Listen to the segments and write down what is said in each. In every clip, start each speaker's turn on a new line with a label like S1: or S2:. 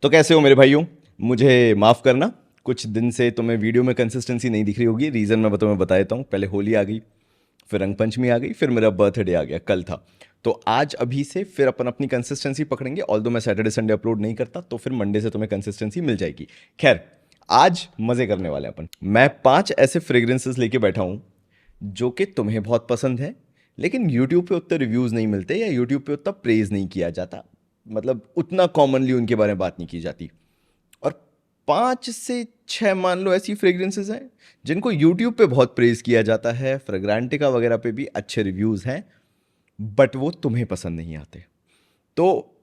S1: तो कैसे हो मेरे भाइयों। मुझे माफ़ करना, कुछ दिन से तुम्हें वीडियो में कंसिस्टेंसी नहीं दिख रही होगी। रीज़न मैं तुम्हें बता देता हूँ। पहले होली आ गई, फिर रंग पंचमी आ गई, फिर मेरा बर्थडे आ गया, कल था। तो आज अभी से फिर अपन अपनी कंसिस्टेंसी पकड़ेंगे। ऑल दो मैं सैटरडे संडे अपलोड नहीं करता, तो फिर मंडे से तुम्हें कंसिस्टेंसी मिल जाएगी। खैर, आज मज़े करने वाले हैं अपन। मैं 5 ऐसे फ्रेग्रेंसेस लेके बैठा हूँ जो कि तुम्हें बहुत पसंद है, लेकिन यूट्यूब पे उतने रिव्यूज़ नहीं मिलते या यूट्यूब पे उतना प्रेज़ नहीं किया जाता। मतलब उतना कॉमनली उनके बारे में बात नहीं की जाती। और 5 से 6 मान लो ऐसी फ्रेग्रेंसेस हैं जिनको यूट्यूब पे बहुत प्रेज किया जाता है, फ्रेग्रांटिका वगैरह पे भी अच्छे रिव्यूज हैं, बट वो तुम्हें पसंद नहीं आते। तो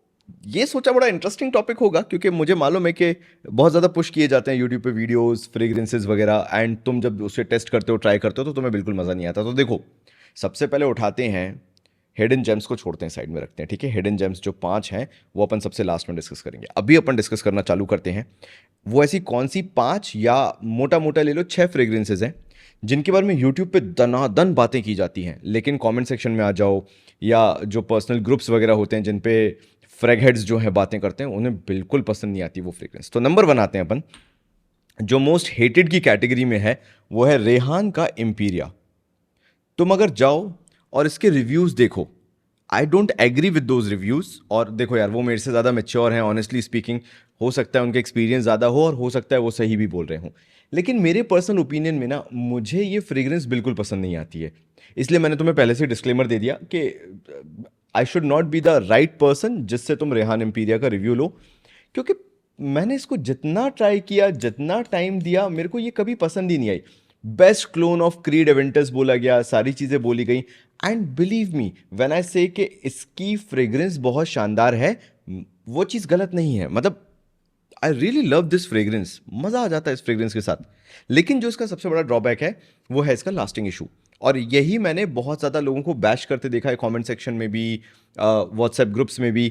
S1: ये सोचा बड़ा इंटरेस्टिंग टॉपिक होगा, क्योंकि मुझे मालूम है कि बहुत ज़्यादा पुश किए जाते हैं यूट्यूब पे वीडियोस फ्रेग्रेंसेस वगैरह, एंड तुम जब उसे टेस्ट करते हो, ट्राई करते हो, तो तुम्हें बिल्कुल मज़ा नहीं आता। तो देखो, सबसे पहले उठाते हैं हिडन जेम्स को, छोड़ते हैं, साइड में रखते हैं, ठीक है। हिडन जेम्स जो 5 हैं वो अपन सबसे लास्ट में डिस्कस करेंगे। अभी अपन डिस्कस करना चालू करते हैं वो ऐसी कौन सी 5 या मोटा मोटा ले लो 6 फ्रेग्रेंसेज हैं जिनके बारे में यूट्यूब पे दनादन बातें की जाती हैं, लेकिन कमेंट सेक्शन में आ जाओ या जो पर्सनल ग्रुप्स वगैरह होते हैं जिन पे फ्रेग हेड्स जो हैं बातें करते हैं, उन्हें बिल्कुल पसंद नहीं आती वो फ्रेग्रेंस। तो नंबर 1 आते हैं अपन, जो मोस्ट हेटेड की कैटेगरी में है, वो है रेहान का इम्पीरिया। तुम अगर जाओ और इसके रिव्यूज़ देखो, I don't agree with those reviews. और देखो यार, वो मेरे से ज़्यादा मेच्योर हैं, ऑनेस्टली स्पीकिंग। हो सकता है उनके एक्सपीरियंस ज़्यादा हो और हो सकता है वो सही भी बोल रहे हों, लेकिन मेरे पर्सनल ओपिनियन में ना, मुझे ये फ्रेग्रेंस बिल्कुल पसंद नहीं आती है। इसलिए मैंने तुम्हें पहले से डिस्क्लेमर दे दिया कि I should not be the right person जिससे तुम रेहान एम्पीरिया का रिव्यू लो, क्योंकि मैंने इसको जितना ट्राई किया, जितना टाइम दिया, मेरे को ये कभी पसंद ही नहीं आई। Best clone of Creed Aventus बोला गया, सारी चीज़ें बोली गई, and believe me when I say कि इसकी फ्रेग्रेंस बहुत शानदार है, वो चीज़ गलत नहीं है। मतलब I really love this fragrance, मज़ा आ जाता है इस फ्रेग्रेंस के साथ। लेकिन जो इसका सबसे बड़ा ड्रॉबैक है वो है इसका लास्टिंग इशू। और यही मैंने बहुत ज़्यादा लोगों को बैश करते देखा है, कमेंट सेक्शन में भी, व्हाट्सएप ग्रुप्स में भी,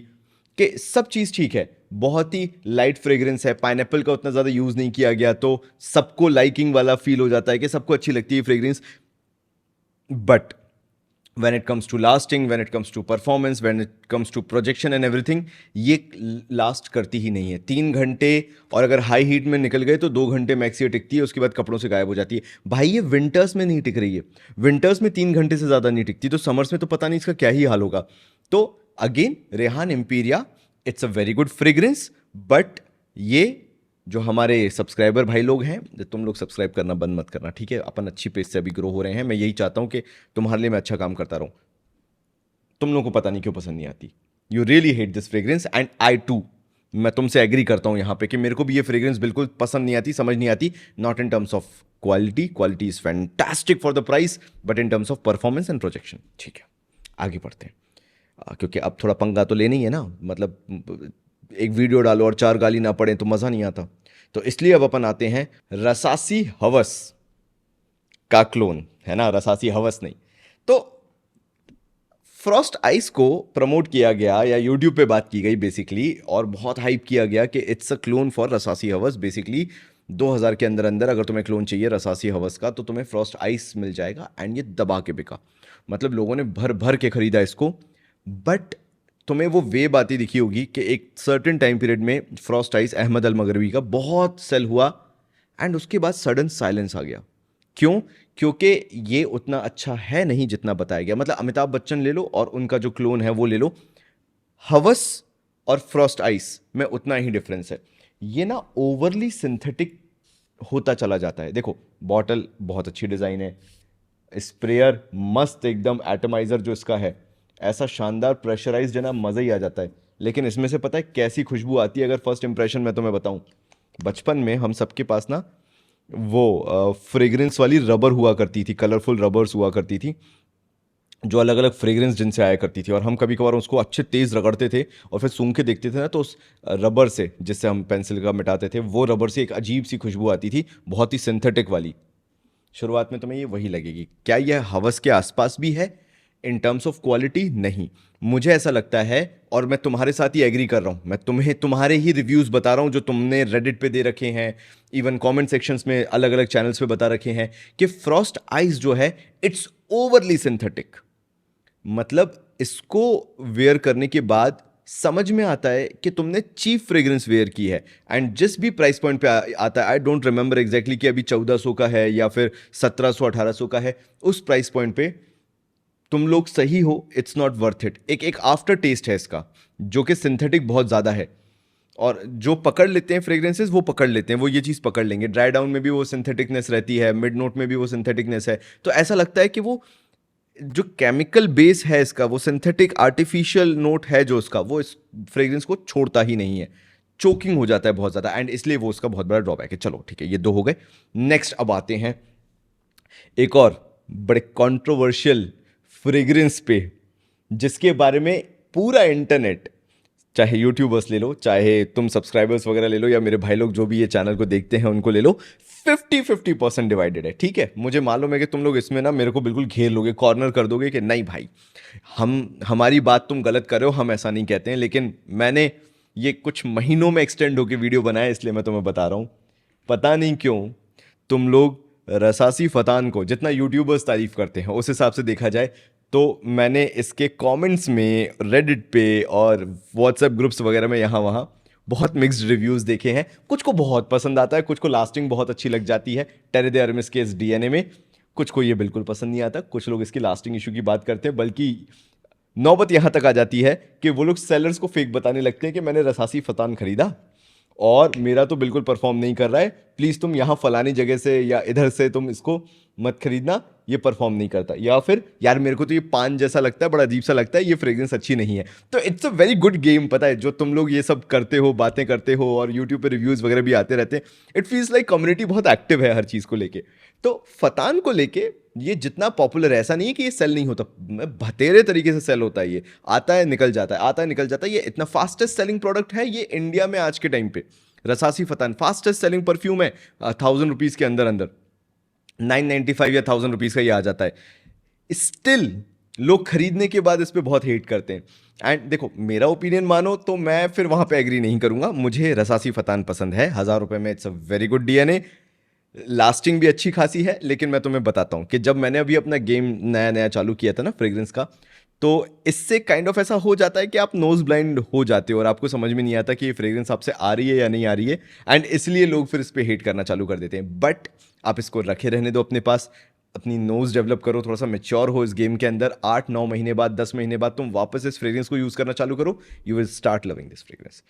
S1: कि सब चीज़ ठीक है, बहुत ही लाइट फ्रेग्रेंस है, पाइनएप्पल का उतना ज़्यादा यूज़ नहीं किया गया, तो सबको लाइकिंग वाला फील हो जाता है कि सबको अच्छी लगती है fragrance. But when it comes to lasting, when it comes to performance, when it comes to projection and everything, ये लास्ट करती ही नहीं है 3 घंटे। और अगर हाई हीट में निकल गए तो 2 घंटे मैक्स ये टिकती है, उसके बाद कपड़ों से गायब हो जाती है। भाई ये विंटर्स में नहीं टिक रही है, विंटर्स में 3 घंटे से ज़्यादा नहीं टिकती, तो समर्स में तो पता नहीं इसका क्या ही हाल होगा। तो again, Rehan Emperia, it's a very good fragrance, but ये जो हमारे सब्सक्राइबर भाई लोग हैं, तुम लोग सब्सक्राइब करना बंद मत करना, ठीक है। अपन अच्छी पेज से अभी ग्रो हो रहे हैं, मैं यही चाहता हूँ कि तुम्हारे लिए मैं अच्छा काम करता रहूँ। तुम लोगों को पता नहीं क्यों पसंद नहीं आती। You really hate this fragrance and I too, मैं तुमसे एग्री करता हूँ यहाँ पे कि मेरे को भी ये फ्रेग्रेंस बिल्कुल पसंद नहीं आती, समझ नहीं आती। Not in terms of quality, quality is fantastic for the price, but in terms of performance and projection. ठीक है, आगे बढ़ते हैं, क्योंकि अब थोड़ा पंगा तो लेना ही है ना। मतलब एक वीडियो डालो और 4 गाली ना पड़े तो मज़ा नहीं आता। तो इसलिए अब अपन आते हैं रसासी हवस का क्लोन, है ना, रसासी हवस नहीं। तो फ्रॉस्ट आइस को प्रमोट किया गया या यूट्यूब पे बात की गई बेसिकली, और बहुत हाइप किया गया कि इट्स अ क्लोन फॉर रसासी हवस। बेसिकली 2000 के अंदर अंदर अगर तुम्हें क्लोन चाहिए रसासी हवस का, तो तुम्हें फ्रॉस्ट आइस मिल जाएगा, एंड ये दबा के बिका। मतलब लोगों ने भर भर के खरीदा इसको। बट तुम्हें वो वेब आती दिखी होगी कि एक सर्टेन टाइम पीरियड में फ्रॉस्ट आइस अहमद अल मगरबी का बहुत सेल हुआ, एंड उसके बाद सडन साइलेंस आ गया। क्यों? क्योंकि ये उतना अच्छा है नहीं जितना बताया गया। मतलब अमिताभ बच्चन ले लो और उनका जो क्लोन है वो ले लो, हवस और फ्रॉस्ट आइस में उतना ही डिफरेंस है। ये ना ओवरली सिंथेटिक होता चला जाता है। देखो, बॉटल बहुत अच्छी डिज़ाइन है, स्प्रेयर मस्त एकदम, एटमाइजर जो इसका है ऐसा शानदार प्रेशराइज है ना, मज़ा ही आ जाता है। लेकिन इसमें से पता है कैसी खुशबू आती है? अगर फर्स्ट इंप्रेशन मैं तुम्हें बताऊं, बचपन में हम सबके पास ना वो फ्रेग्रेंस वाली रबर हुआ करती थी, कलरफुल रबर्स हुआ करती थी, जो अलग अलग फ्रेग्रेंस जिनसे आया करती थी, और हम कभी कभार उसको अच्छे तेज़ रगड़ते थे और फिर सूंघ के देखते थे ना, तो उस रबर से, जिससे हम पेंसिल का मिटाते थे, वो रबर से एक अजीब सी खुशबू आती थी, बहुत ही सिंथेटिक वाली। शुरुआत में तुम्हें ये वही लगेगी। क्या यह हवस के आसपास भी है इन टर्म्स ऑफ क्वालिटी? नहीं, मुझे ऐसा लगता है, और मैं तुम्हारे साथ ही एग्री कर रहा हूं। मैं तुम्हें तुम्हारे ही रिव्यूज बता रहा हूं जो तुमने रेडिट पे दे रखे हैं, इवन कमेंट सेक्शंस में अलग अलग चैनल्स पे बता रखे हैं, कि फ्रॉस्ट आइस जो है इट्स ओवरली सिंथेटिक। मतलब इसको वेयर करने के बाद समझ में आता है कि तुमने चीप फ्रेग्रेंस वेयर की है। एंड जिस भी प्राइस पॉइंट पे आता है, आई डोंट रिमेंबर एग्जैक्टली कि अभी 1400 का है या फिर 1700 1800 का है, उस प्राइस पॉइंट पे तुम लोग सही हो, इट्स नॉट वर्थ इट। एक एक आफ्टर टेस्ट है इसका, जो कि सिंथेटिक बहुत ज़्यादा है। और जो पकड़ लेते हैं फ्रेग्रेंसेस, वो पकड़ लेते हैं, वो ये चीज़ पकड़ लेंगे। ड्राई डाउन में भी वो सिंथेटिकनेस रहती है, मिड नोट में भी वो सिंथेटिकनेस है। तो ऐसा लगता है कि वो जो केमिकल बेस है इसका, वो सिंथेटिक आर्टिफिशियल नोट है जो उसका, वो इस फ्रेग्रेंस को छोड़ता ही नहीं है। चोकिंग हो जाता है बहुत ज़्यादा, एंड इसलिए वो उसका बहुत बड़ा ड्रॉबैक है। चलो ठीक है, ये दो हो गए। नेक्स्ट अब आते हैं एक और बड़े कंट्रोवर्शियल फ्रेग्रेंस पे, जिसके बारे में पूरा इंटरनेट, चाहे यूट्यूबर्स ले लो, चाहे तुम सब्सक्राइबर्स वगैरह ले लो, या मेरे भाई लोग जो भी ये चैनल को देखते हैं उनको ले लो, 50-50% डिवाइडेड है। ठीक है, मुझे मालूम है कि तुम लोग इसमें ना मेरे को बिल्कुल घेर लोगे, कॉर्नर कर दोगे कि नहीं भाई, हमारी बात तुम गलत कर रहे हो, हम ऐसा नहीं कहते हैं। लेकिन मैंने ये कुछ महीनों में एक्सटेंड होकर वीडियो बनाया, इसलिए मैं तुम्हें बता रहा हूँ। पता नहीं क्यों तुम लोग रसासी फतान को जितना यूट्यूबर्स तारीफ करते हैं, उस हिसाब से देखा जाए तो मैंने इसके कमेंट्स में, रेडिट पे और व्हाट्सएप ग्रुप्स वगैरह में यहाँ वहाँ बहुत मिक्स्ड रिव्यूज़ देखे हैं। कुछ को बहुत पसंद आता है, कुछ को लास्टिंग बहुत अच्छी लग जाती है टेरे दे अरमिस के इस डीएनए में, कुछ को ये बिल्कुल पसंद नहीं आता। कुछ लोग इसकी लास्टिंग इशू की बात करते हैं, बल्कि नौबत यहाँ तक आ जाती है कि वो लोग सेलर्स को फेक बताने लगते हैं कि मैंने रसासी फतान खरीदा और मेरा तो बिल्कुल परफॉर्म नहीं कर रहा है, प्लीज़ तुम यहाँ फलानी जगह से या इधर से तुम इसको मत खरीदना, ये परफॉर्म नहीं करता। या फिर यार मेरे को तो ये पान जैसा लगता है, बड़ा अजीब सा लगता है, ये फ्रेग्रेंस अच्छी नहीं है। तो it's a very good game, पता है, जो तुम लोग ये सब करते हो, बातें करते हो और यूट्यूब पे रिव्यूज़ वगैरह भी आते रहते हैं। इट फील्स लाइक कम्युनिटी बहुत एक्टिव है हर चीज़ को लेके। तो फतान को लेके ये जितना पॉपुलर है, ऐसा नहीं है कि ये सेल नहीं होता, बतेरे तरीके से सेल होता है। ये आता है निकल जाता है, आता है निकल जाता है। ये इतना फास्टेस्ट सेलिंग प्रोडक्ट है ये इंडिया में आज के टाइम पे। रसासी फतान फास्टेस्ट सेलिंग परफ्यूम है, 1000 रुपीज़ के अंदर अंदर, 995 या 1000 रुपीज़ का ये आ जाता है। स्टिल लोग खरीदने के बाद इस पर बहुत हेट करते हैं। एंड देखो, मेरा ओपिनियन मानो तो मैं फिर वहां पे एग्री नहीं करूंगा। मुझे रसासी फतान पसंद है, 1000 रुपये में it's a very good DNA, lasting भी अच्छी खासी है। लेकिन मैं तुम्हें बताता हूं कि जब मैंने अभी अपना गेम नया नया चालू किया था ना फ्रेग्रेंस का, तो इससे काइंड ऑफ ऐसा हो जाता है कि आप नोज ब्लाइंड हो जाते हो और आपको समझ में नहीं आता कि ये फ्रेग्रेंस आपसे आ रही है या नहीं आ रही है। एंड इसलिए लोग फिर इस पर हेट करना चालू कर देते हैं। बट आप इसको रखे रहने दो अपने पास, अपनी नोज डेवलप करो, थोड़ा सा मेच्योर हो इस गेम के अंदर। 8-9 महीने बाद, 10 महीने बाद तुम वापस इस फ्रेग्रेंस को यूज़ करना चालू करो, you will start loving this fragrance.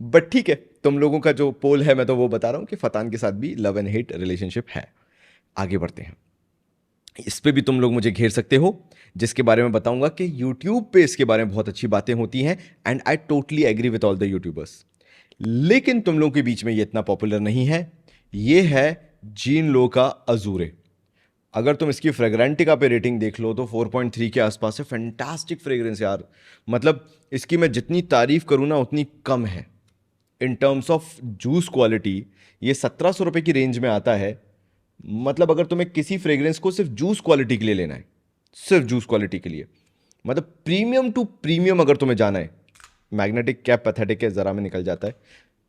S1: But ठीक है, तुम लोगों का जो पोल है मैं तो वो बता रहा हूँ कि फतान के साथ भी लव एंड हेट रिलेशनशिप है। आगे बढ़ते हैं, इस पे भी तुम लोग मुझे घेर सकते हो, जिसके बारे में बताऊंगा कि यूट्यूब पे इसके बारे में बहुत अच्छी बातें होती हैं। And I totally agree with all the YouTubers. लेकिन तुम लोगों के बीच में ये इतना पॉपुलर नहीं है। ये है जीन लो का अजूरे। अगर तुम इसकी फ्रेग्रेंटिका पे रेटिंग देख लो तो 4.3 के आसपास है। फैंटास्टिक फ्रेग्रेंस यार, मतलब इसकी मैं जितनी तारीफ करूँ ना उतनी कम है। In terms of juice quality ये 1700 रुपये की रेंज में आता है। मतलब अगर तुम्हें किसी फ्रेग्रेंस को सिर्फ जूस क्वालिटी के लिए लेना है, सिर्फ जूस क्वालिटी के लिए, मतलब प्रीमियम टू प्रीमियम अगर तुम्हें जाना है, मैग्नेटिक क्या पैथेटिक है जरा में निकल जाता है,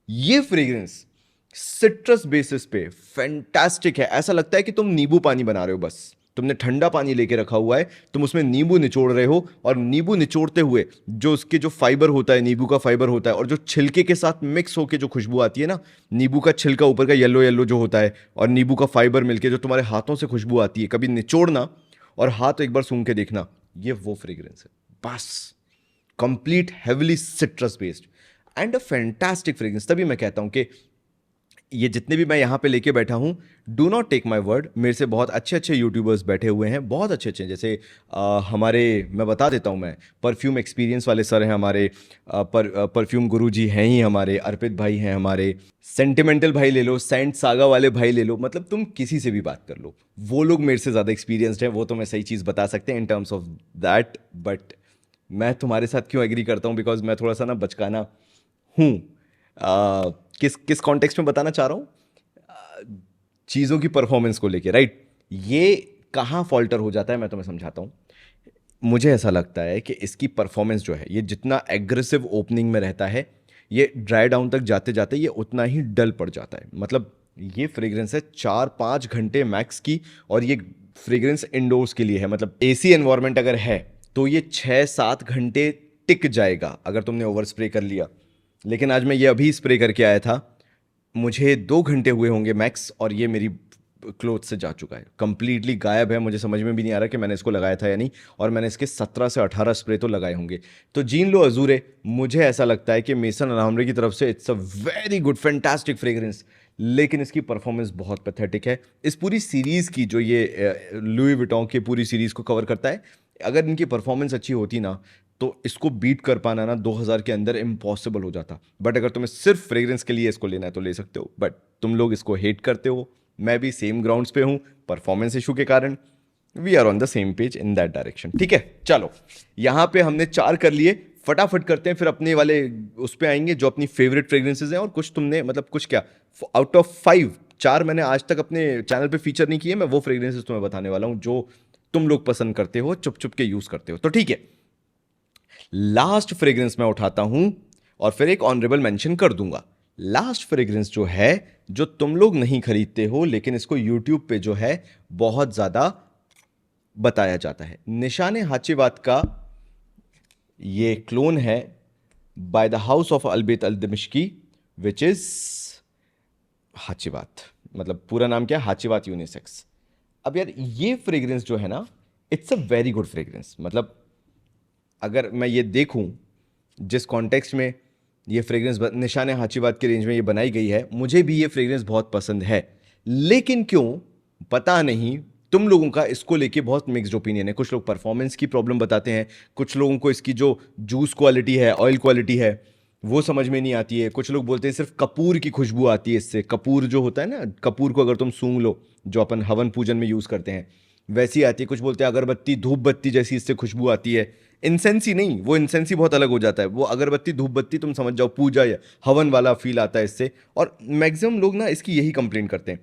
S1: ये फ्रेग्रेंस सिट्रस बेसिस पे फैंटास्टिक है। ऐसा लगता है कि तुम नींबू पानी बना रहे हो, बस तुमने ठंडा पानी लेके रखा हुआ है, तुम उसमें नींबू निचोड़ रहे हो, और नींबू निचोड़ते हुए जो उसके जो फाइबर होता है, नींबू का फाइबर होता है, और जो छिलके के साथ मिक्स होके जो खुशबू आती है ना, नींबू का छिलका ऊपर का येलो येलो जो होता है और नींबू का फाइबर मिलके जो तुम्हारे हाथों से खुशबू आती है, कभी निचोड़ना और हाथ एक बार सूंघ के देखना, ये वो फ्रेग्रेंस है बस। Complete heavily citrus based and a fantastic fragrance. तभी मैं कहता हूं कि ये जितने भी मैं यहाँ पे लेके बैठा हूँ, do not take my word, मेरे से बहुत अच्छे अच्छे यूट्यूबर्स बैठे हुए हैं, बहुत अच्छे अच्छे। जैसे हमारे, मैं बता देता हूँ, मैं परफ्यूम एक्सपीरियंस वाले सर हैं हमारे, परफ्यूम गुरु जी हैं ही हमारे, अर्पित भाई हैं हमारे, सेंटिमेंटल भाई ले लो, सेंट सागा वाले भाई ले लो, मतलब तुम किसी से भी बात कर लो, वो लोग मेरे से ज़्यादा एक्सपीरियंसड हैं, वो तो मैं सही चीज़ बता सकते हैं in terms of that. But मैं तुम्हारे साथ क्यों एग्री करता हूँ, बिकॉज मैं थोड़ा सा ना बचकाना हूँ। किस किस कॉन्टेक्स्ट में बताना चाह रहा हूँ, चीज़ों की परफॉर्मेंस को लेके, राइट। ये कहाँ फॉल्टर हो जाता है मैं तुम्हें समझाता हूँ। मुझे ऐसा लगता है कि इसकी परफॉर्मेंस जो है, ये जितना एग्रेसिव ओपनिंग में रहता है, ये ड्राई डाउन तक जाते जाते ये उतना ही डल पड़ जाता है। मतलब ये फ्रेग्रेंस है 4-5 घंटे मैक्स की, और ये फ्रेग्रेंस इंडोर्स के लिए है। मतलब एसी एनवायरनमेंट अगर है तो ये 6-7 घंटे टिक जाएगा अगर तुमने ओवर स्प्रे कर लिया। लेकिन आज मैं ये अभी स्प्रे करके आया था, मुझे 2 घंटे हुए होंगे मैक्स, और ये मेरी क्लोथ से जा चुका है, कंप्लीटली गायब है। मुझे समझ में भी नहीं आ रहा कि मैंने इसको लगाया था या नहीं, और मैंने इसके 17 से 18 स्प्रे तो लगाए होंगे। तो जीन लो अजूरे, मुझे ऐसा लगता है कि मेसन अल्हाम्बरे की तरफ से it's a very good fantastic fragrance, लेकिन इसकी परफॉर्मेंस बहुत पैथेटिक है। इस पूरी सीरीज़ की जो ये लुई विटॉन की पूरी सीरीज़ को कवर करता है, अगर इनकी परफॉर्मेंस अच्छी होती ना तो इसको बीट कर पाना ना 2000 के अंदर इम्पॉसिबल हो जाता। बट अगर तुम्हें सिर्फ फ्रेग्रेंस के लिए इसको लेना है तो ले सकते हो, बट तुम लोग इसको हेट करते हो, मैं भी सेम ग्राउंड्स पे हूं परफॉर्मेंस इशू के कारण। We are on the same page in that direction, ठीक है। चलो यहां पे हमने 4 कर लिए, फटाफट करते हैं, फिर अपने वाले उस पे आएंगे जो अपनी फेवरेट फ्रेग्रेंसेज हैं। और कुछ तुमने मतलब कुछ क्या आउट ऑफ 5 4 मैंने आज तक अपने चैनल पे फीचर नहीं किए, मैं वो फ्रेग्रेंसेज तुम्हें बताने वाला हूं जो तुम लोग पसंद करते हो, चुप चुप के यूज करते हो। तो ठीक है, लास्ट फ्रेग्रेंस मैं उठाता हूं और फिर एक ऑनरेबल मेंशन कर दूंगा। लास्ट फ्रेग्रेंस जो है, जो तुम लोग नहीं खरीदते हो लेकिन इसको यूट्यूब पे जो है बहुत ज्यादा बताया जाता है, निशाने हाचीवात का ये क्लोन है बाय द हाउस ऑफ अल्बेत अल दिमिश्की, विच इज हाचीवात, मतलब पूरा नाम क्या है, हाचीवात यूनिसेक्स। अब यार ये फ्रेग्रेंस जो है ना, it's a very good fragrance. मतलब अगर मैं ये देखूं जिस कॉन्टेक्स्ट में ये फ्रेग्रेंस निशाने हाचीवात के रेंज में ये बनाई गई है, मुझे भी ये फ्रेग्रेंस बहुत पसंद है। लेकिन क्यों पता नहीं, तुम लोगों का इसको लेके बहुत मिक्स्ड ओपिनियन है। कुछ लोग परफॉर्मेंस की प्रॉब्लम बताते हैं, कुछ लोगों को इसकी जो जूस क्वालिटी है, ऑयल क्वालिटी है, वो समझ में नहीं आती है। कुछ लोग बोलते हैं सिर्फ कपूर की खुशबू आती है इससे। कपूर जो होता है ना, कपूर को अगर तुम सूंघ लो, जो अपन हवन पूजन में यूज करते हैं, वैसी आती है। कुछ बोलते हैं अगरबत्ती धूप बत्ती जैसी इससे खुशबू आती है। इंसेंसी नहीं, वो इंसेंसी बहुत अलग हो जाता है, वो अगरबत्ती धूप बत्ती तुम समझ जाओ, पूजा या हवन वाला फील आता है इससे। और मैक्सिमम लोग ना इसकी यही कंप्लेंट करते हैं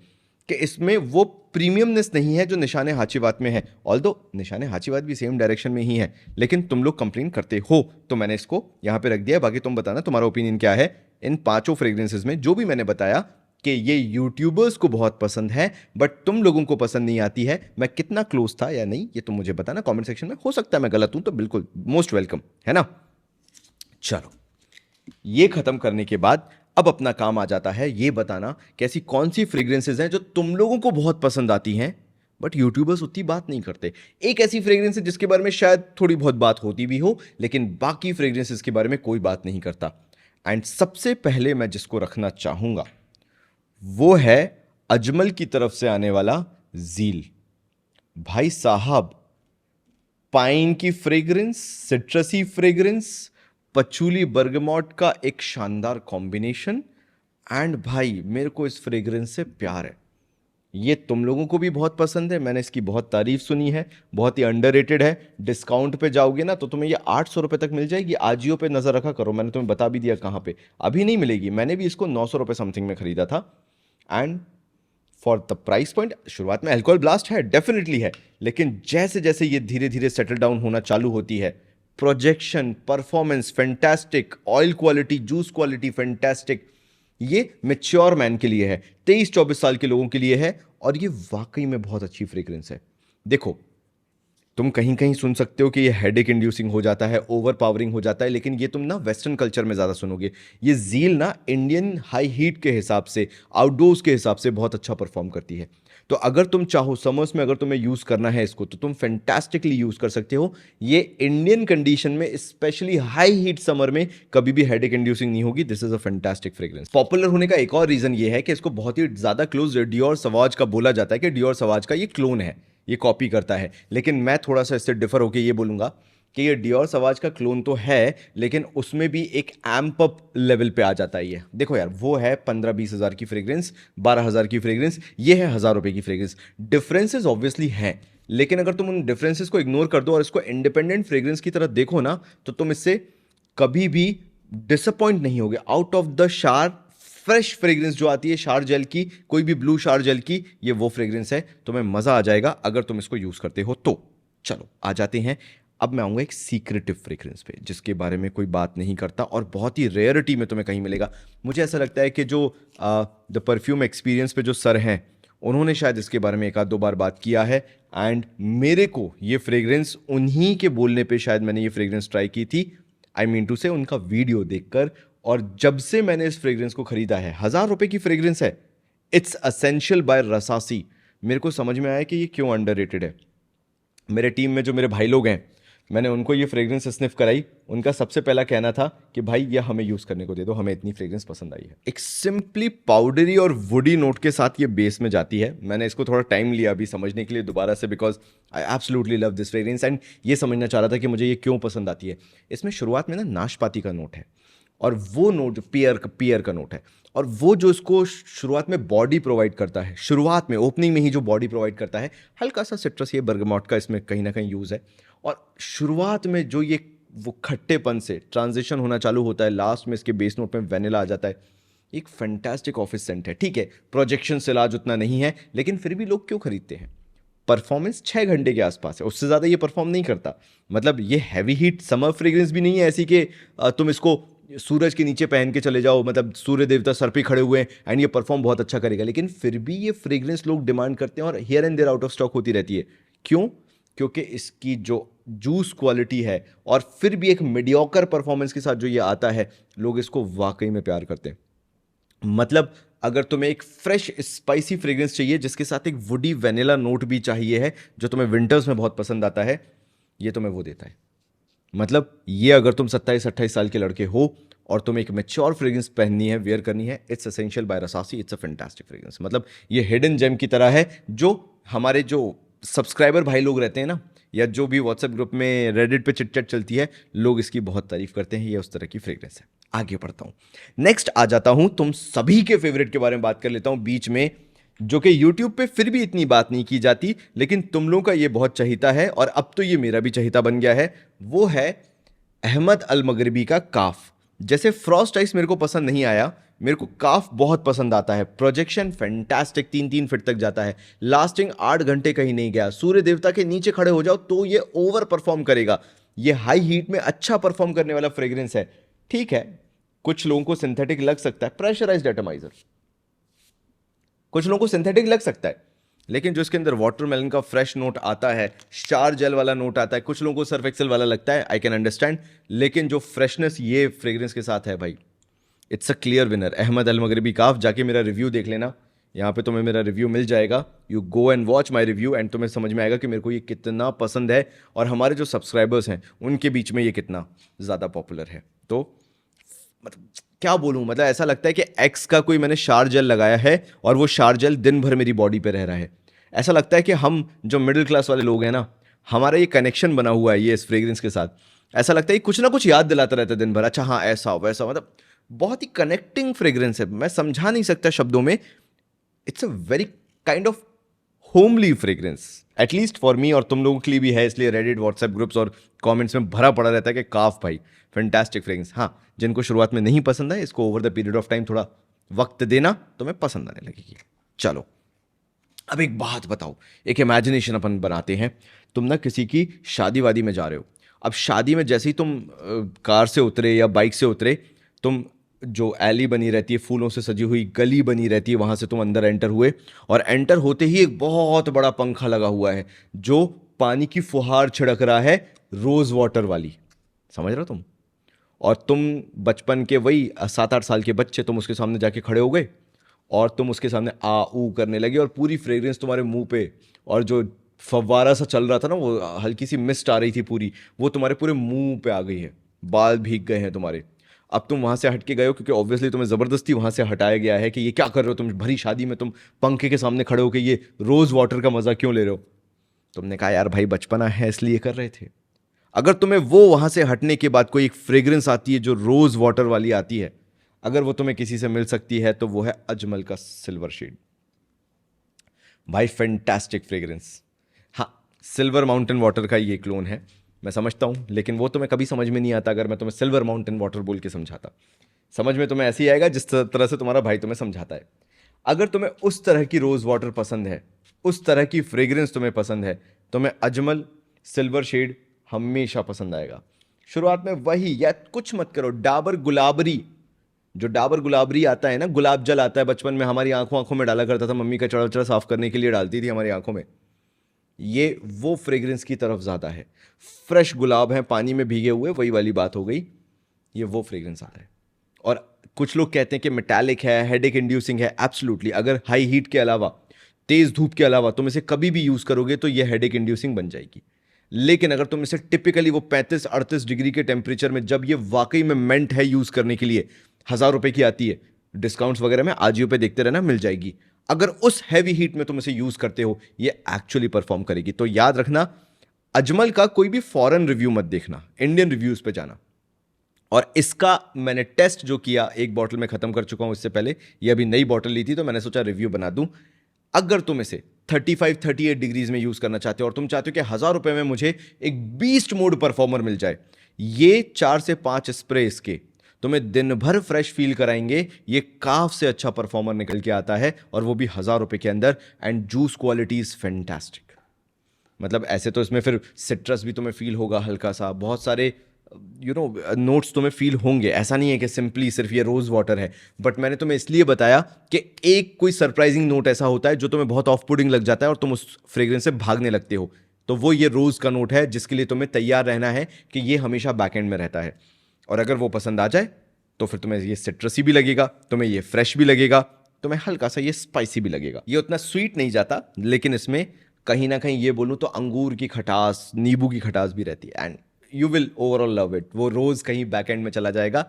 S1: कि इसमें वो प्रीमियमनेस नहीं है जो निशाने हाचीवात में है। ऑल्दो निशाने हाचीवात भी सेम डायरेक्शन में ही है, लेकिन तुम लोग कंप्लेंट करते हो, तो मैंने इसको यहां पे रख दिया। बाकी तुम बताना तुम्हारा ओपिनियन क्या है इन 5 फ्रेग्रेंसेज में, जो भी मैंने बताया कि ये यूट्यूबर्स को बहुत पसंद है बट तुम लोगों को पसंद नहीं आती है। मैं कितना क्लोज था या नहीं ये तुम मुझे बताना कमेंट सेक्शन में। हो सकता है मैं गलत हूं तो बिल्कुल मोस्ट वेलकम, है ना। चलो ये खत्म करने के बाद अब अपना काम आ जाता है ये बताना कि ऐसी कौन सी फ्रेग्रेंसेज हैं जो तुम लोगों को बहुत पसंद आती हैं बट यूट्यूबर्स उतनी बात नहीं करते। एक ऐसी फ्रेग्रेंस है जिसके बारे में शायद थोड़ी बहुत बात होती भी हो, लेकिन बाकी फ्रेग्रेंसेज के बारे में कोई बात नहीं करता। एंड सबसे पहले मैं जिसको रखना चाहूंगा वो है अजमल की तरफ से आने वाला ज़ील। भाई साहब, पाइन की फ्रेग्रेंस, सिट्रसी फ्रेग्रेंस, पचूली बर्गमॉट का एक शानदार कॉम्बिनेशन। एंड भाई मेरे को इस फ्रेग्रेंस से प्यार है। ये तुम लोगों को भी बहुत पसंद है, मैंने इसकी बहुत तारीफ सुनी है, बहुत ही अंडररेटेड है। डिस्काउंट पे जाओगे ना तो तुम्हें ये 800 रुपये तक मिल जाएगी। आजियो पे नजर रखा करो, मैंने तुम्हें बता भी दिया कहाँ पे, अभी नहीं मिलेगी। मैंने भी इसको 900 रुपये समथिंग में खरीदा था। And for the price point, शुरुआत में अल्कोहल ब्लास्ट है, डेफिनेटली है, लेकिन जैसे जैसे ये धीरे धीरे सेटल डाउन होना चालू होती है, projection, performance fantastic, oil quality, juice quality fantastic. ये मैच्योर मैन के लिए है, 23-24 साल के लोगों के लिए है, और ये वाकई में बहुत अच्छी फ्रेग्रेंस है। देखो तुम कहीं कहीं सुन सकते हो कि ये हेडेक इंड्यूसिंग हो जाता है, ओवर पावरिंग हो जाता है, लेकिन ये तुम ना वेस्टर्न कल्चर में ज़्यादा सुनोगे। ये ज़ील ना इंडियन हाई हीट के हिसाब से, आउटडोर्स के हिसाब से बहुत अच्छा परफॉर्म करती है। तो अगर तुम चाहो समर्स में अगर तुम्हें यूज़ करना है इसको, तो तुम फैंटास्टिकली यूज़ कर सकते हो। ये इंडियन कंडीशन में, स्पेशली हाई हीट समर में, कभी भी हेडेक इंड्यूसिंग नहीं होगी। This is a fantastic fragrance. Popular होने का एक और रीज़न ये है कि इसको बहुत ही ज़्यादा क्लोज डियोर सवाज का बोला जाता है कि डियोर सवाज का ये क्लोन है, ये कॉपी करता है। लेकिन मैं थोड़ा सा इससे डिफर होकर ये बोलूंगा कि ये डियोर सवाज का क्लोन तो है, लेकिन उसमें भी एक एम्प अप लेवल पे आ जाता है ये। देखो यार, वो है 15-20 हज़ार की फ्रेग्रेंस, 12 हज़ार की फ्रेग्रेंस, ये है 1000 रुपये की फ्रेग्रेंस। डिफरेंसेस ऑब्वियसली हैं, लेकिन अगर तुम उन डिफरेंसेस को इग्नोर कर दो और इसको इंडिपेंडेंट फ्रेग्रेंस की तरह देखो ना, तो तुम इससे कभी भी डिसअपॉइंट नहीं होगे। आउट ऑफ द शार फ्रेश फ्रेग्रेंस जो आती है शार जेल की, कोई भी ब्लू शार जेल की, ये वो फ्रेग्रेंस है। तुम्हें मजा आ जाएगा अगर तुम इसको यूज करते हो तो। चलो आ जाते हैं, अब मैं आऊंगा एक सीक्रेटिव फ्रेग्रेंस पे जिसके बारे में कोई बात नहीं करता और बहुत ही रेयरिटी में तुम्हें कहीं मिलेगा। मुझे ऐसा लगता है कि जो द परफ्यूम एक्सपीरियंस पे जो सर हैं, उन्होंने शायद इसके बारे में एक आध दो बार बात किया है। एंड मेरे को ये फ्रेग्रेंस उन्हीं के बोलने पे शायद मैंने ये फ्रेग्रेंस ट्राई की थी। आई मीन टू से उनका वीडियो देखकर। और जब से मैंने इस फ्रेग्रेंस को खरीदा है, 1000 रुपए की फ्रेग्रेंस है, इट्स असेंशियल बाय रसासी, मेरे को समझ में आया कि ये क्यों अंडररेटेड है। मेरे टीम में जो मेरे भाई लोग हैं, मैंने उनको ये फ्रेग्रेंस स्निफ कराई, उनका सबसे पहला कहना था कि भाई ये हमें यूज़ करने को दे दो, हमें इतनी फ्रेग्रेंस पसंद आई है। एक सिंपली पाउडरी और वुडी नोट के साथ ये बेस में जाती है। मैंने इसको थोड़ा टाइम लिया अभी समझने के लिए दोबारा से, because I absolutely love this fragrance and ये समझना चाह रहा था कि मुझे ये क्यों पसंद आती है। इसमें शुरुआत में ना नाशपाती का नोट है, और वो नोट पियर का नोट है, और वो जो इसको शुरुआत में बॉडी प्रोवाइड करता है, शुरुआत में ओपनिंग में ही जो बॉडी प्रोवाइड करता है, हल्का सा सिट्रस, ये बर्गमॉट का इसमें कहीं ना कहीं यूज़ है। और शुरुआत में जो ये वो खट्टेपन से ट्रांजिशन होना चालू होता है, लास्ट में इसके बेस नोट में वेनिला आ जाता है। एक फैंटास्टिक ऑफिस सेंट है। ठीक है, प्रोजेक्शन से इलाज उतना नहीं है, लेकिन फिर भी लोग क्यों खरीदते हैं? परफॉर्मेंस 6 घंटे के आसपास है, उससे ज़्यादा ये परफॉर्म नहीं करता। मतलब ये हैवी हीट समर फ्रेग्रेंस भी नहीं है ऐसी कि तुम इसको सूरज के नीचे पहन के चले जाओ, मतलब सूर्य देवता सर पे खड़े हुए हैं एंड ये परफॉर्म बहुत अच्छा करेगा। लेकिन फिर भी ये फ्रेग्रेंस लोग डिमांड करते हैं और here and there out of stock होती रहती है। क्यों? क्योंकि इसकी जो जूस क्वालिटी है और फिर भी एक मीडियोकर परफॉर्मेंस के साथ जो ये आता है, लोग इसको वाकई में प्यार करते हैं। मतलब अगर तुम्हें एक फ्रेश स्पाइसी फ्रेग्रेंस चाहिए जिसके साथ एक वुडी वेनिला नोट भी चाहिए है, जो तुम्हें विंटर्स में बहुत पसंद आता है, ये तुम्हें वो देता है। मतलब ये अगर तुम 27-28 साल के लड़के हो और तुम्हें एक मैच्योर फ्रेग्रेंस पहननी है, वेयर करनी है, it's essential by Rasasi, it's a fantastic fragrance. मतलब ये हिडन जेम की तरह है, जो हमारे जो सब्सक्राइबर भाई लोग रहते हैं ना, या जो भी व्हाट्सएप ग्रुप में रेडिट पे चिट चैट चलती है, लोग इसकी बहुत तारीफ करते हैं। ये उस तरह की फ्रेग्रेंस है। आगे बढ़ता हूँ, नेक्स्ट आ जाता हूँ, तुम सभी के फेवरेट के बारे में बात कर लेता हूँ बीच में, जो कि यूट्यूब पे फिर भी इतनी बात नहीं की जाती, लेकिन तुम लोगों का ये बहुत चहीता है और अब तो ये मेरा भी चहीता बन गया है। वो है अहमद अल मगरिबी का काफ। जैसे फ्रॉस्ट आइस मेरे को पसंद नहीं आया, मेरे को काफ बहुत पसंद आता है। प्रोजेक्शन फैंटास्टिक, 3-3 फीट तक जाता है, लास्टिंग 8 घंटे कहीं नहीं गया। सूर्य देवता के नीचे खड़े हो जाओ तो ये ओवर परफॉर्म करेगा। ये हाई हीट में अच्छा परफॉर्म करने वाला फ्रेग्रेंस है। ठीक है, कुछ लोगों को सिंथेटिक लग सकता है, प्रेशराइज्ड एटमाइजर, कुछ लोगों को सिंथेटिक लग सकता है, लेकिन जो इसके अंदर वाटरमेलन का फ्रेश नोट आता है, स्टार जेल वाला नोट आता है, कुछ लोगों को सर्फ एक्सेल वाला लगता है, आई कैन अंडरस्टैंड, लेकिन जो फ्रेशनेस ये फ्रेग्रेंस के साथ है भाई, इट्स अ क्लियर विनर। अहमद अल मगरिबी काफ, जाके मेरा रिव्यू देख लेना, यहाँ पे तुम्हें मेरा रिव्यू मिल जाएगा। You go and watch my review and तुम्हें समझ में आएगा कि मेरे को ये कितना पसंद है और हमारे जो सब्सक्राइबर्स हैं उनके बीच में ये कितना ज़्यादा पॉपुलर है। तो मतलब क्या बोलूं, मतलब ऐसा लगता है कि एक्स का कोई मैंने शार जेल लगाया है और वो शार जेल दिन भर मेरी बॉडी पे रह रहा है। ऐसा लगता है कि हम जो मिडिल क्लास वाले लोग हैं ना, हमारा ये कनेक्शन बना हुआ है ये इस फ्रेग्रेंस के साथ। ऐसा लगता है कि कुछ ना कुछ याद दिलाता रहता है दिन भर, अच्छा हाँ ऐसा वैसा, मतलब बहुत ही कनेक्टिंग फ्रेग्रेंस है, मैं समझा नहीं सकता शब्दों में। It's a very kind of homely fragrance, at least for me, और तुम लोगों के लिए भी है, इसलिए रेडिट, व्हाट्सएप ग्रुप्स और कमेंट्स में भरा पड़ा रहता है कि काफ भाई फैंटास्टिक फ्रेग्रेंस। हाँ, जिनको शुरुआत में नहीं पसंद है, इसको over the period of time थोड़ा वक्त देना, तुम्हें पसंद आने लगेगी। चलो अब एक बात बताओ, एक इमेजिनेशन अपन बनाते हैं। तुम ना किसी की शादी वादी में जा रहे हो। अब शादी में जैसे ही तुम कार से उतरे या बाइक से उतरे, तुम जो एली बनी रहती है, फूलों से सजी हुई गली बनी रहती है, वहाँ से तुम अंदर एंटर हुए और एंटर होते ही एक बहुत बड़ा पंखा लगा हुआ है जो पानी की फुहार छिड़क रहा है, रोज़ वाटर वाली, समझ रहे हो तुम? और तुम बचपन के वही 7-8 साल के बच्चे, तुम उसके सामने जाके खड़े हो गए और तुम उसके सामने आ ऊ करने लगे और पूरी फ्रेग्रेंस तुम्हारे मुंह पे, और जो फव्वारा सा चल रहा था ना, वो हल्की सी मिस्ट आ रही थी पूरी, वो तुम्हारे पूरे मुंह पे आ गई है, बाल भीग गए हैं तुम्हारे। अब तुम वहाँ से हट के गए हो क्योंकि ऑब्वियसली तुम्हें ज़बरदस्ती वहाँ से हटाया गया है कि ये क्या कर रहे हो तुम, भरी शादी में तुम पंखे के सामने खड़े हो कि ये रोज़ वाटर का मज़ा क्यों ले रहे हो? तुमने कहा यार भाई बचपना है इसलिए कर रहे थे। अगर तुम्हें वो वहाँ से हटने के बाद कोई एक फ्रेग्रेंस आती है जो रोज़ वाटर वाली आती है, अगर वो तुम्हें किसी से मिल सकती है, तो वो है अजमल का सिल्वर शेड। भाई फैंटास्टिक फ्रेग्रेंस। हाँ, सिल्वर माउंटेन वाटर का ये क्लोन है, मैं समझता हूँ, लेकिन वो तुम्हें कभी समझ में नहीं आता अगर मैं तुम्हें सिल्वर माउंटेन वाटर बोल के समझाता। समझ में तुम्हें ऐसे ही आएगा जिस तरह से तुम्हारा भाई तुम्हें समझाता है। अगर तुम्हें उस तरह की रोज़ वाटर पसंद है, उस तरह की फ्रेग्रेंस तुम्हें पसंद है, तुम्हें अजमल सिल्वर शेड हमेशा पसंद आएगा। शुरुआत में वही, या कुछ मत करो, डाबर गुलाबरी, जो डाबर गुलाबरी आता है ना, गुलाब जल आता है, बचपन में हमारी आंखों में डाला करता था, मम्मी का चढ़ा साफ करने के लिए डालती थी हमारी आंखों में, ये वो फ्रेग्रेंस की तरफ ज़्यादा है। फ्रेश गुलाब है, पानी में भीगे हुए, वही वाली बात हो गई। ये वो फ्रेग्रेंस आ रहा है। और कुछ लोग कहते हैं कि मेटालिक है, हेडेक इंड्यूसिंग है। एब्सोल्युटली, अगर हाई हीट के अलावा, तेज धूप के अलावा तुम इसे कभी भी यूज करोगे तो ये हेडेक इंड्यूसिंग बन जाएगी। लेकिन अगर तुम इसे टिपिकली वो 35-38 डिग्री के टेम्परेचर में, जब ये वाकई में मेंट है यूज करने के लिए, 1,000 रुपए की आती है, डिस्काउंट्स वगैरह में आजियो पे देखते रहना, मिल जाएगी। अगर उस हैवी हीट में तुम इसे यूज करते हो, ये एक्चुअली परफॉर्म करेगी। तो याद रखना, अजमल का कोई भी फॉरेन रिव्यू मत देखना, इंडियन रिव्यूज पे जाना। और इसका मैंने टेस्ट जो किया, एक बॉटल में खत्म कर चुका हूं इससे पहले, ये अभी नई बॉटल ली थी तो मैंने सोचा रिव्यू बना दूं। अगर तुम इसे 35-38 डिग्रीज में यूज करना चाहते हो और तुम चाहते हो कि 1,000 रुपए में मुझे एक बीस्ट मोड परफॉर्मर मिल जाए, ये 4 से 5 स्प्रे इसके तुम्हें दिन भर फ्रेश फील कराएंगे। ये काफ से अच्छा परफॉर्मर निकल के आता है, और वो भी 1,000 रुपए के अंदर। And juice quality is fantastic. मतलब ऐसे तो इसमें फिर सिट्रस भी तुम्हें फील होगा हल्का सा, बहुत सारे नोट्स तुम्हें फील होंगे। ऐसा नहीं है कि सिंपली सिर्फ ये रोज वाटर है। बट मैंने तुम्हें इसलिए बताया कि एक कोई सरप्राइजिंग नोट ऐसा होता है जो तुम्हें बहुत ऑफ पुटिंग लग जाता है और तुम उस फ्रेग्रेंस से भागने लगते हो। तो वो ये रोज का नोट है जिसके लिए तुम्हें तैयार रहना है कि ये हमेशा बैकएंड में रहता है। और अगर वो पसंद आ जाए तो फिर तुम्हें ये सिट्रसी भी लगेगा, तुम्हें ये फ्रेश भी लगेगा, तुम्हें हल्का सा ये स्पाइसी भी लगेगा। ये उतना स्वीट नहीं जाता, लेकिन इसमें कहीं ना कहीं ये बोलूं तो अंगूर की खटास, नींबू की खटास भी रहती है। And you will overall love it. वो रोज कहीं बैक एंड में चला जाएगा।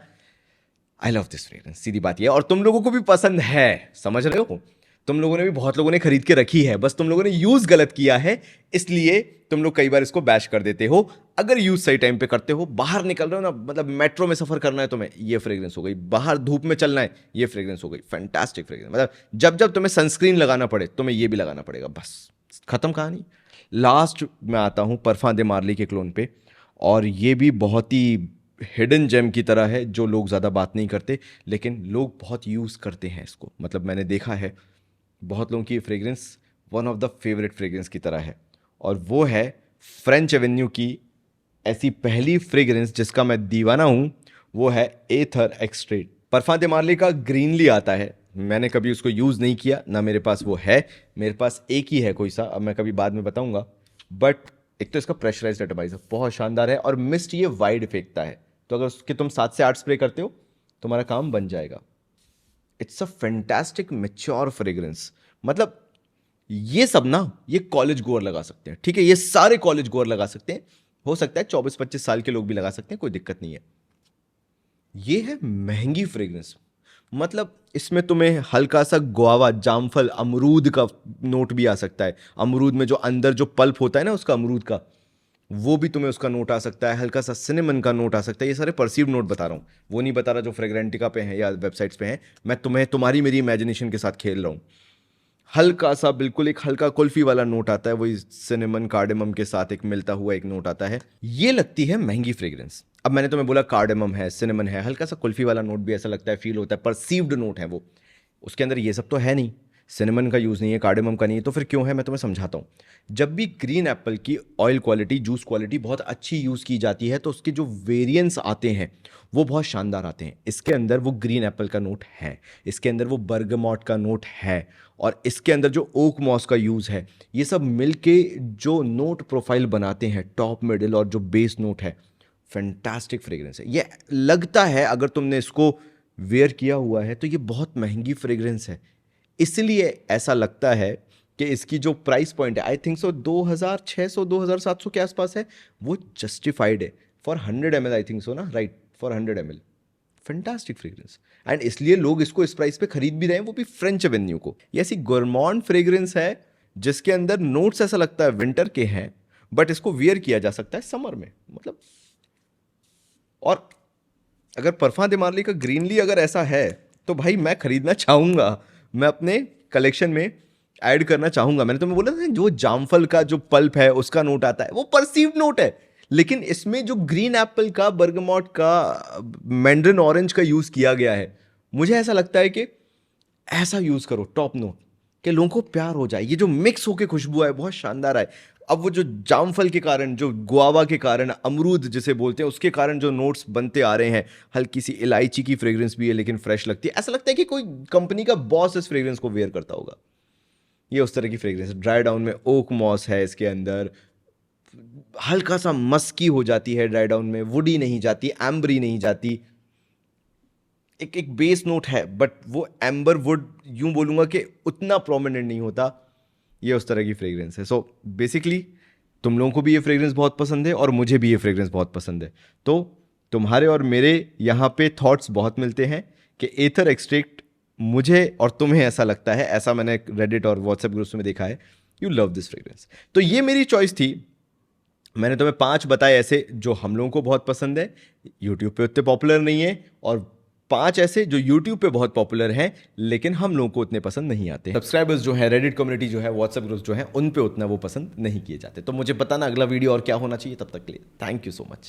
S1: आई लव दिस फ्रेग्रेंस, सीधी बात ये है। और तुम लोगों को भी पसंद है, समझ रहे हो? तुम लोगों ने भी, बहुत लोगों ने खरीद के रखी है, बस तुम लोगों ने यूज गलत किया है, इसलिए तुम लोग कई बार इसको बैश कर देते हो। अगर यूज सही टाइम पे करते हो, बाहर निकल रहे हो ना, मतलब मेट्रो में सफर करना है तुम्हें, ये फ्रेग्रेंस हो गई। बाहर धूप में चलना है, ये फ्रेग्रेंस हो गई। Fantastic fragrance. मतलब जब जब तुम्हें सनस्क्रीन लगाना पड़े, तुम्हें ये भी लगाना पड़ेगा। बस खत्म कहानी। लास्ट में आता हूं परफा दे मार्ली के क्लोन पे, और ये भी बहुत ही हिडन जेम की तरह है जो लोग ज़्यादा बात नहीं करते, लेकिन लोग बहुत यूज़ करते हैं इसको। मतलब मैंने देखा है बहुत लोगों की ये fragrance one of the favourite fragrance की तरह है, और वो है फ्रेंच एवेन्यू की ऐसी पहली फ्रेग्रेंस जिसका मैं दीवाना हूं। वो है एथर एक्सट्रेट। परफा दे मार्ली का ग्रीनली आता है, मैंने कभी उसको यूज़ नहीं किया, ना मेरे पास वो है। मेरे पास एक ही है कोई सा, अब मैं कभी बाद में बताऊंगा। बट एक तो इसका प्रेशराइज्ड एटमाइजर बहुत शानदार है, और मिस्ट ये वाइड फेंकता है, तो अगर उसके तुम 7 से 8 स्प्रे करते हो तुम्हारा काम बन जाएगा। It's a fantastic mature fragrance. मतलब ये सब ना, ये कॉलेज गोअर लगा सकते हैं, ठीक है? ये सारे कॉलेज गोअर लगा सकते हैं। हो सकता है 24-25 साल के लोग भी लगा सकते हैं, कोई दिक्कत नहीं है। ये है महंगी फ्रेग्रेंस। मतलब इसमें तुम्हें हल्का सा गुआवा, जामफल, अमरूद का नोट भी आ सकता है। अमरूद में जो अंदर जो पल्प होता है ना उसका, अमरूद का, वो भी तुम्हें उसका नोट आ सकता है। हल्का सा सिनेमन का नोट आ सकता है। ये सारे परसीव नोट बता रहा हूँ, वो नहीं बता रहा जो फ्रेग्रेंटिका पे हैं या वेबसाइट्स पे हैं। मैं तुम्हें तुम्हारी मेरी इमेजिनेशन के साथ खेल रहा हूँ। हल्का सा, बिल्कुल एक हल्का कुल्फी वाला नोट आता है, वही सिनेमन कार्डेमम के साथ एक मिलता हुआ एक नोट आता है। ये लगती है महंगी फ्रेग्रेंस। अब मैंने तुम्हें बोला कार्डेमम है, सिनेमन है, हल्का सा कुल्फी वाला नोट भी ऐसा लगता है, फील होता है, परसीव्ड नोट है वो। उसके अंदर ये सब तो है नहीं, सिनेमन का यूज़ नहीं है, कार्डेमम का नहीं है, तो फिर क्यों है? मैं तुम्हें समझाता हूँ। जब भी ग्रीन एप्पल की ऑयल क्वालिटी, जूस क्वालिटी बहुत अच्छी यूज़ की जाती है, तो उसके जो वेरिएंट्स आते हैं वो बहुत शानदार आते हैं। इसके अंदर वो ग्रीन एप्पल का नोट है, इसके अंदर वो बर्गमॉट का नोट है, और इसके अंदर जो ओक मॉस का यूज़ है। ये सब मिलके जो नोट प्रोफाइल बनाते हैं, टॉप, मिडिल और जो बेस नोट है, फैंटास्टिक फ्रेग्रेंस है। ये लगता है अगर तुमने इसको वेयर किया हुआ है तो ये बहुत महंगी फ्रेग्रेंस है। इसलिए ऐसा लगता है कि इसकी जो प्राइस पॉइंट है, आई थिंक सो 2,600 2,700 के आसपास है, वो जस्टिफाइड है for 100 ml, I think so ना, right, for 100 ml। Fantastic fragrance, and इसलिए लोग इसको इस प्राइस पे खरीद भी रहे हैं, वो भी फ्रेंच एवेन्यू को। ये ऐसी गोरमॉन्ड फ्रेग्रेंस है जिसके अंदर नोट्स ऐसा लगता है विंटर के हैं, बट इसको वियर किया जा सकता है समर में। मतलब, और अगर परफा दे मार्ली का ग्रीनली अगर ऐसा है तो भाई मैं खरीदना चाहूंगा, मैं अपने कलेक्शन में ऐड करना चाहूंगा। मैंने तुम्हें बोला था जो जामफल का जो पल्प है उसका नोट आता है, वो परसीव्ड नोट है, लेकिन इसमें जो ग्रीन एप्पल का, बर्गमॉट का, मैंड्रिन ऑरेंज का यूज किया गया है, मुझे ऐसा लगता है कि ऐसा यूज करो टॉप नोट, कि लोगों को प्यार हो जाए। ये जो मिक्स होके खुशबू है बहुत शानदार है। अब वो जो जामफल के कारण, जो गुआवा के कारण, अमरूद जिसे बोलते हैं, उसके कारण जो नोट्स बनते आ रहे हैं, हल्की सी इलायची की फ्रेग्रेंस भी है लेकिन फ्रेश लगती है। ऐसा लगता है कि कोई कंपनी का बॉस इस फ्रेग्रेंस को वेयर करता होगा। ये उस तरह की फ्रेग्रेंस। ड्राई डाउन में ओक मॉस है इसके अंदर, हल्का सा मस्की हो जाती है ड्राई डाउन में, वुडी नहीं जाती, एम्बरी नहीं जाती, एक एक बेस नोट है, बट वो एम्बर वुड यूं बोलूंगा कि उतना प्रोमिनेंट नहीं होता। ये उस तरह की फ्रेग्रेंस है। सो बेसिकली तुम लोगों को भी ये फ्रेग्रेंस बहुत पसंद है और मुझे भी ये फ्रेग्रेंस बहुत पसंद है। तो तुम्हारे और मेरे यहाँ पे थॉट्स बहुत मिलते हैं कि एथर एक्सट्रैक्ट मुझे और तुम्हें ऐसा लगता है, ऐसा मैंने रेडिट और व्हाट्सएप ग्रुप्स में देखा है, यू लव दिस फ्रेग्रेंस। तो ये मेरी चॉइस थी। मैंने तुम्हें 5 बताए ऐसे जो हम लोगों को बहुत पसंद है, यूट्यूब पे उतने पॉपुलर नहीं है, और 5 ऐसे जो यूट्यूब पे बहुत पॉपुलर हैं लेकिन हम लोगों को उतने पसंद नहीं आते। सब्सक्राइबर्स जो है, रेडिट कम्युनिटी जो है, व्हाट्सएप ग्रुप्स जो है, उन पे उतना वो पसंद नहीं किए जाते। तो मुझे बताना अगला वीडियो और क्या होना चाहिए। तब तक के लिए थैंक यू सो मच।